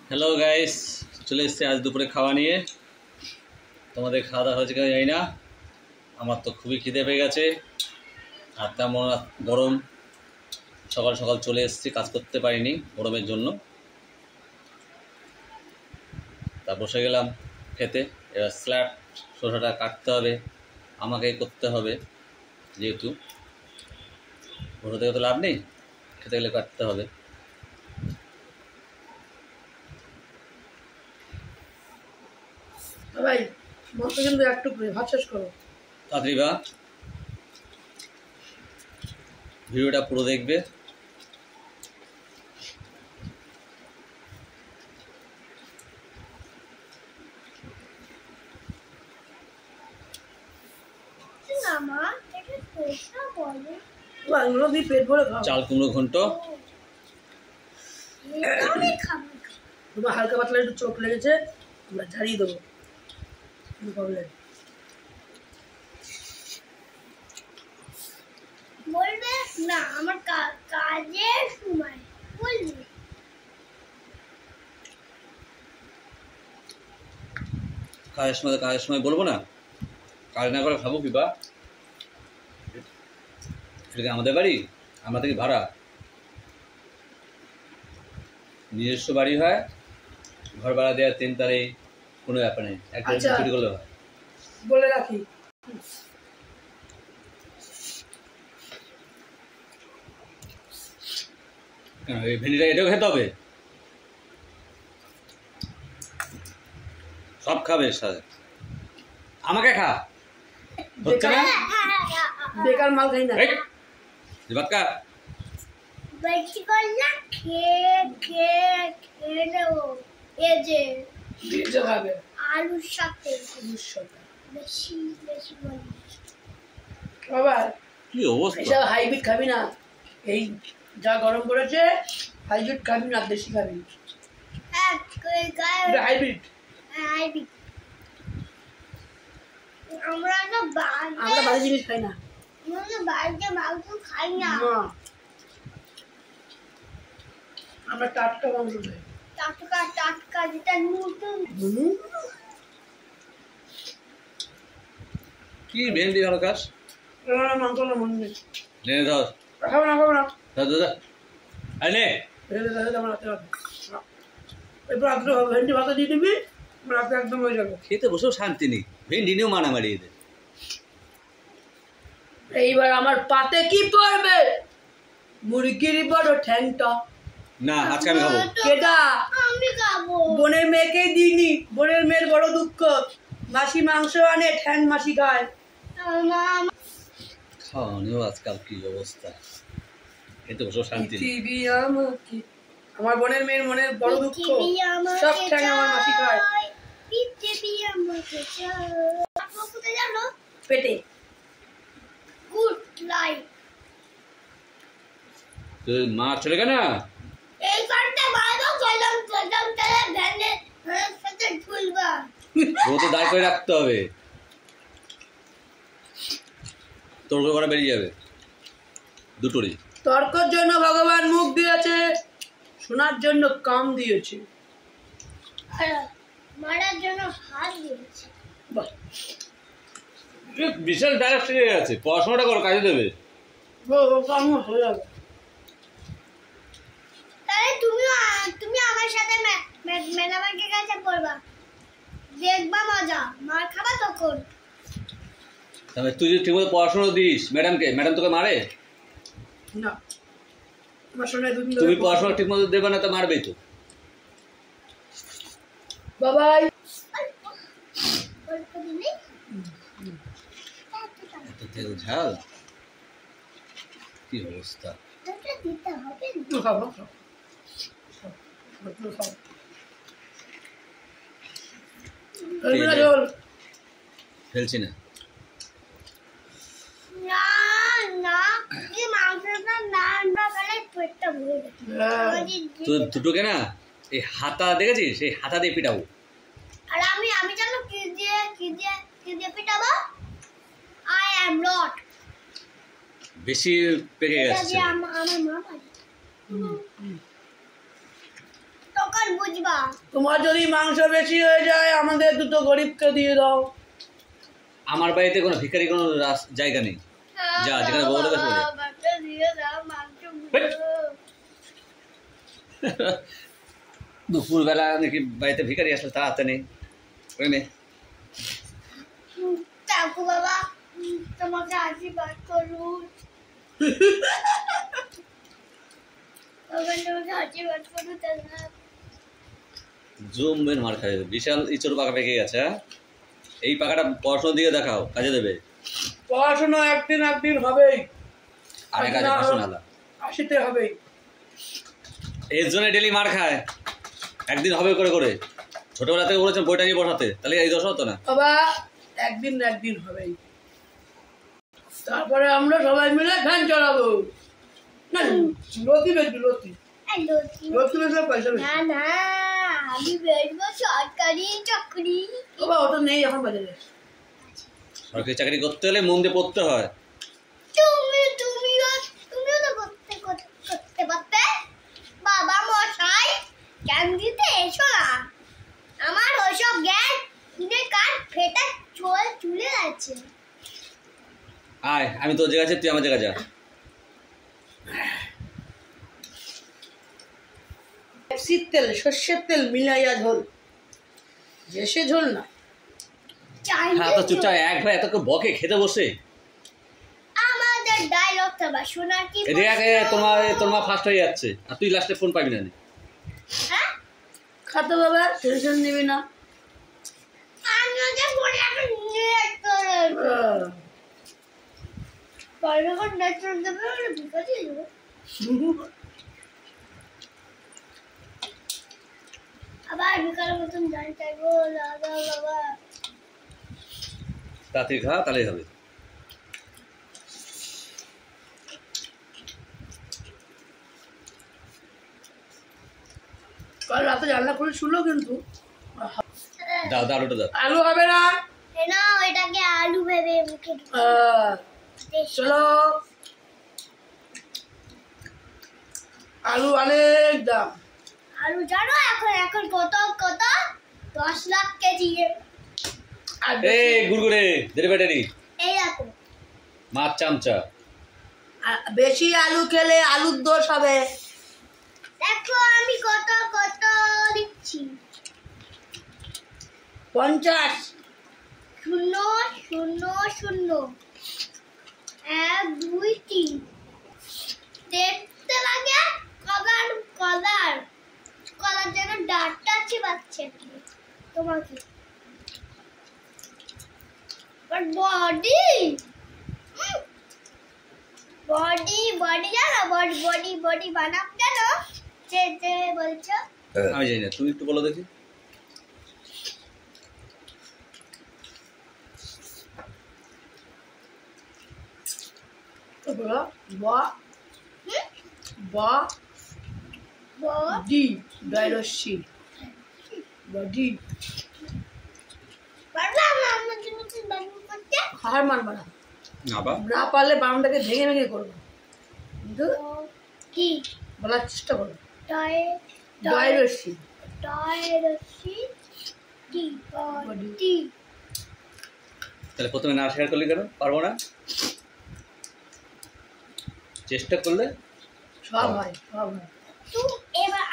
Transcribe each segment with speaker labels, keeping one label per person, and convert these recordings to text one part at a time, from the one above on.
Speaker 1: Hello guys, চলে এসেছি আজ দুপুরে খাওয়া নিয়ে। তোমাদের খাওয়া দাওয়া হয়েছে কিনা জানি না, আমার তো খুবই খিদে পেয়ে গেছে। আর তেমন গরম, সকাল সকাল চলে এসেছি, কাজ করতে পারিনি গরমের জন্য। তা বসে গেলাম খেতে। এবার স্যালাড শসাটা কাটতে হবে, আমাকেই করতে হবে, যেহেতু বসে থেকে তো লাভ নেই, খেতে গেলে কাটতে হবে।
Speaker 2: ভাই মাত্র কিন্তু একটু ভাত শেষ করো
Speaker 1: তাড়াতাড়ি বা, ভিডিওটা পুরো দেখবে।
Speaker 2: পেট ভরে খাও।
Speaker 1: চাল কুমড়ো ঘন্ট,
Speaker 2: তোমার হালকা পাতলা একটু চোখ লেগেছে, আমরা ঝাড়িয়ে দেবো, প্রবলেম।
Speaker 3: বলবে না আমার কাজের সময় বলবি।
Speaker 1: কাজের সময় বলবো না, কাজ না করে খাবো কি বা? এটা আমাদের বাড়ি, আমরা থেকে ভাড়া, নিজস্ব বাড়ি হয়, ঘর ভাড়া দেওয়ার 3 তারিখ কোনো ব্যাপার নেই, একদিন ছুটি করলে হয়।
Speaker 2: বলে রাখি,
Speaker 1: এই ভেন্ডিটা এটাও খেতে হবে, সব খাবে এর সাথে, আমাকে খা, হচ্ছে না
Speaker 2: বেকার মাল খাই না।
Speaker 1: বাক্কা
Speaker 3: বেশি করলে খেয়ে নেবো। এই যে
Speaker 2: ভিজে খাবে
Speaker 3: আলুর সাথে
Speaker 2: নিশ্চয়ই।
Speaker 3: বেশি বেশি বলি
Speaker 2: বাবা
Speaker 1: কি অবস্থা,
Speaker 2: এসব হাইব্রিড খাবি না, এই যা গরম পড়েছে হাইব্রিড খাবি না, দেশি খাবি। এটা হাইব্রিড,
Speaker 3: আমরা না
Speaker 2: আমরা বাজে জিনিস খাই না।
Speaker 3: বাড়িতে মাংস খাই না,
Speaker 2: আমরা টাটকা মাংস খাই।
Speaker 3: টাটকা টাটকা যেটা নতুন।
Speaker 1: কি ভেন্ডি ভালো খাস,
Speaker 2: মাংস না মনে নেই,
Speaker 1: নে ধর,
Speaker 2: খাবো না খাবো না,
Speaker 1: দাদা আরে
Speaker 2: এরপর রাত্রে ভেন্ডি ভাতা দিয়ে দিবি, রাতে একদম হয়ে যাবে।
Speaker 1: খেতে বসেও শান্তি নেই, ভেন্ডি নিয়েও মারামারি এদের।
Speaker 2: এইবার আমার পাতে কি পড়বে? মুরগির বড় ঠ্যাংটা।
Speaker 1: না, আজকে আমি খাবো।
Speaker 2: কেটা?
Speaker 3: আমি খাবো।
Speaker 2: বোনের মেয়েকেই দিইনি, বোনের মেয়ের বড় দুঃখ, মাসি মাংস আনে, ঠ্যাং মাসি খায়।
Speaker 1: খাওয়ানিও আজকাল কি অবস্থা, খেতে বসেও শান্তি নেই।
Speaker 2: আমার বোনের মেয়ের মনের বড় দুঃখ, সব ঠ্যাং আমার মাসি খায়। পেটে
Speaker 3: গুড লাইফ।
Speaker 1: তুই মা চলে গেল না,
Speaker 3: এই কারণে বাইরে চললাম তাহলে ভ্যানে সাথে ঝুলবা।
Speaker 1: ও তো দাঁড় করে রাখতে হবে, তোর করে বেরিয়ে যাবে দুটোরই।
Speaker 2: তর্কর জন্য ভগবান মুখ দিয়েছে, শোনার জন্য কাম দিয়েছে,
Speaker 3: মারার জন্য হাত দিয়েছে।
Speaker 1: বিশাল ডাইরেক্ট হয়ে গেছে, পড়াশোনাটা করো, কাজে দেবে।
Speaker 2: হয়ে যাবে।
Speaker 3: তাহলে তুমি আমার সাথে ম্যাডামের কাছে পড়বা, দেখবা মজা, মার খাবা তখন।
Speaker 1: তবে তুই যদি ঠিকমতো পড়াশোনা দিস ম্যাডামকে, ম্যাডাম তোকে মারে
Speaker 2: না?
Speaker 1: তুমি পড়াশোনা ঠিকমতো দেবে না তো মারবেই তো।
Speaker 2: বাবাই
Speaker 1: এত তেল ঝাল, কি অবস্থা।
Speaker 3: দিতে হবে
Speaker 1: ফেলছি না, তুই দুটোকে না এই হাতা দেখেছিস, এই হাতা দিয়ে পিটাবো।
Speaker 3: আর আমি জানো কি দিয়ে পিটাবো? I am not.
Speaker 1: বেশি পেকে গেছে,
Speaker 3: আমার মা তখন বুঝবা।
Speaker 2: তোমার যদি মাংস বেশি হয়ে যায় আমাদের দুটো গরিবকে দিয়ে দাও।
Speaker 1: আমার বাড়িতে কোনো ভিখারি কোনো জায়গা নেই। যা, যেখানে বউটা কাছে বলে।
Speaker 3: আমাকে দিয়ে দাও মাংসগুলো।
Speaker 1: দুপুরবেলা নাকি বাড়িতে ভিখারি আসলে তার হাতে নেই। ওই নে।
Speaker 3: কাকু বাবা তোমাকে আশীর্বাদ করুন। তোমাকে আশীর্বাদ করুন দাদা।
Speaker 1: জুম বেন মার খাবে, বিশাল ইঁচড় পাকা পেকে গেছে। হ্যাঁ, এই পাকাটা পড়াশোনার দিকে দেখাও, কাজে দেবে।
Speaker 2: পড়াশোনা একদিন হবেই,
Speaker 1: আরে কাজে পার্সোনাল
Speaker 2: আসিতে হবেই।
Speaker 1: এর জন্য ডেলি মার খায়, একদিন হবে করে করে। ছোটবেলা থেকে বলেছেন বইটা নিয়ে বসাতে, তাহলে এই দশা হতো না।
Speaker 2: বাবা একদিন হবেই, তারপরে আমরা সবাই মিলে ফ্যান চালাবো। না লতি বেচবি, লতি বেচলে পয়সা বেশি।
Speaker 3: না না আমি বেচবো সরকারি চাকরি।
Speaker 2: বাবা ওটা নেই এখন বাজারে।
Speaker 1: সরকারি চাকরি করতে হলে মন দিয়ে পড়তে হয়।
Speaker 3: তুমিও তো করতে পারতে। বাবা মশাই জ্ঞান দিতে এসো না। আমার ওইসব জ্ঞান কান ফেটে চলে যাচ্ছে।
Speaker 1: আয়, আমি তোর জায়গা আছি, তুই আমার জায়গা যা।
Speaker 2: সর্ষের তেল মিলাইয়া ঝোল, দেশে ঝোল না।
Speaker 1: হ্যাঁ তো চুপচাপ এক ভাই এত বকে খেতে বসে।
Speaker 3: আমাদের ডায়লগটা বা শোনার কি
Speaker 1: তোর মা ফার্স্ট হয়ে যাচ্ছে আর তুই লাস্টে ফোন পাবি না।
Speaker 3: হ্যাঁ
Speaker 2: খাতো বাবা টেনশন নিবি না।
Speaker 3: আমি ওকে বলে এখন নেট করে পরে কোন নেট করে দেবে ওরে বিপদে যাবে। আবার বিকালের মতন জানি চাইবো দাদা বাবা।
Speaker 1: তাড়াতাড়ি খা, তাহলেই হবে।
Speaker 2: কাল রাতে জানলা খুলে শুনলো কিন্তু।
Speaker 1: দাও দাও, আলুটা দাও।
Speaker 2: আলু হবে না,
Speaker 3: না এটাকে আলু ভেবে মুখে
Speaker 2: চলো। আলু অনেক দাম।
Speaker 3: আলু জানো এখন কত 10 লাখ কেজি।
Speaker 1: এই গুড়গুড়ে দেরি ব্যাটারি
Speaker 3: এই দেখো
Speaker 1: মাছ চামচা।
Speaker 2: বেশি আলু খেলে আলুর দোষ হবে।
Speaker 3: দেখো আমি কত দিচ্ছি।
Speaker 2: 50
Speaker 3: 0 0 0 1 2 3 দেখতে লাগে কলার যেন ডাঁটটা চিবাচ্ছে তোমাকে। বডি জানো, বডি বানাম জানো যে বলছো।
Speaker 1: আমি জানি না, তুমি একটু বলো দেখি।
Speaker 2: বডি ডাইরসি বডি
Speaker 3: পারলাম না আমার জন্য তুই বানিয়ে করতে।
Speaker 2: হার মারবা না,
Speaker 1: আবার
Speaker 2: না পারলে বামটাকে ভেঙে করবো, কিন্তু
Speaker 3: কি
Speaker 2: বলার চেষ্টা করবো।
Speaker 3: ডাইরসি
Speaker 1: তাহলে প্রথমে না শেয়ার করলে কেন? পারবো না, চেষ্টা করলে
Speaker 2: সব হয়।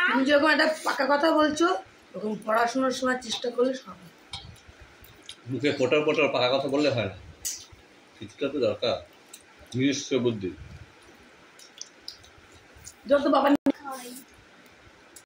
Speaker 2: তুমি যখন একটা পাকা কথা বলছো তখন পড়াশোনার সময় চেষ্টা করলে সব হয়।
Speaker 1: মুখে পটর পাকা কথা বললে হয় না, কিছুটা তো দরকার, নিজস্ব বুদ্ধি।
Speaker 2: যত বাবা
Speaker 3: খাওয়াই